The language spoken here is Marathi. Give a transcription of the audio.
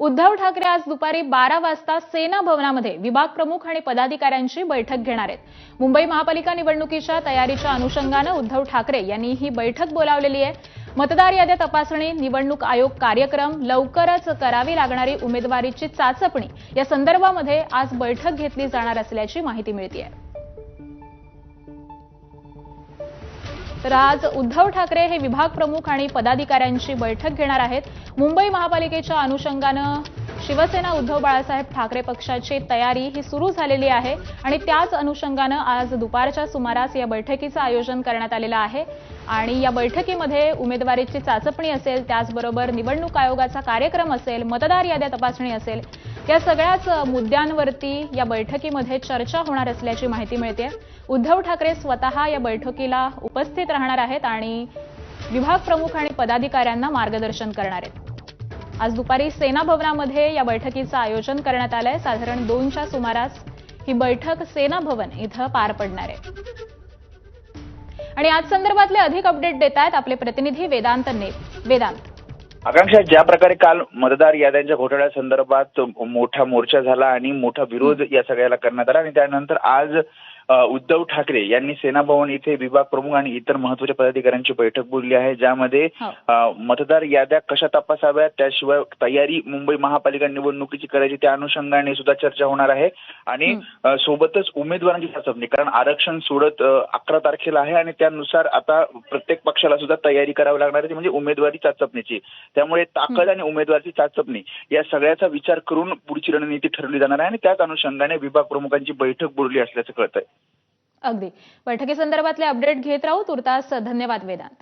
उद्धव ठाकरे आज दुपारी 12 वाजता सेना भवनामध्ये विभाग प्रमुख आणि पदाधिकाऱ्यांची बैठक घेणार आहेत। मुंबई महापालिका निवडणुकीच्या तयारीच्या अनुषंगाने उद्धव ठाकरे यांनी ही बैठक बोलावलेली आहे। मतदार याद्या तपासणी, निवडणूक आयोग कार्यक्रम, लवकरच करावी लागणारी उमेदवारीची चाचपणी या संदर्भामध्ये आज बैठक घेतली जाणार असल्याची माहिती मिळते आहे। तर आज उद्धव ठाकरे हे विभाग प्रमुख आणि पदाधिकाऱ्यांची बैठक घेणार आहेत। मुंबई महापालिकेच्या अनुषंगाने शिवसेना उद्धव बाळासाहेब ठाकरे पक्षाची तयारी ही सुरू झालेली आहे आणि त्याच अनुषंगाने आज दुपारच्या सुमारास या बैठकीचं आयोजन करण्यात आलेलं आहे आणि या बैठकीमध्ये उमेदवारीची चाचपणी असेल, त्याचबरोबर निवडणूक आयोगाचा कार्यक्रम असेल, मतदार याद्या तपासणी असेल, या सगळ्याच मुद्द्यांवरती या बैठकीमध्ये चर्चा होणार असल्याची माहिती मिळते। उद्धव ठाकरे स्वतः या बैठकीला उपस्थित राहणार आहेत आणि विभाग प्रमुख आणि पदाधिकाऱ्यांना मार्गदर्शन करणार आहेत। आज दुपारी सेना भवनामध्ये या बैठकीचं आयोजन करण्यात आलंय। साधारण 2च्या सुमारास ही बैठक सेना भवन इथं पार पडणार आहे आणि आज संदर्भातले अधिक अपडेट देत आहेत आपले प्रतिनिधी वेदांत वेदांत। आकांक्षा, ज्या प्रकारे काल मतदार याद्यांच्या घोटाळ्यासंदर्भात मोठा मोर्चा झाला आणि मोठा विरोध या सगळ्याला करण्यात आला आणि त्यानंतर आज उद्धव ठाकरे यांनी सेना भवन इथे विभाग प्रमुख आणि इतर महत्त्वाच्या पदाधिकाऱ्यांची बैठक बोलली आहे, ज्यामध्ये मतदार याद्या कशा तपासाव्यात, त्याशिवाय तयारी मुंबई महापालिका निवडणुकीची करायची त्या अनुषंगाने सुद्धा चर्चा होणार आहे आणि सोबतच उमेदवारांची चाचपणी, कारण आरक्षण सोडत 11 तारखेला आहे आणि त्यानुसार आता प्रत्येक पक्षाला सुद्धा तयारी करावी लागणार आहे, म्हणजे उमेदवारी चाचपणीची। त्यामुळे ताकद आणि उमेदवाराची चाचपणी या सगळ्याचा विचार करून पुढची रणनीती ठरवली जाणार आहे आणि त्याच अनुषंगाने विभाग प्रमुखांची बैठक बोलली असल्याचं कळतंय। अगदी बैठकीसंदर्भातले अपडेट घेत राहू। तुर्तास धन्यवाद वेदांत।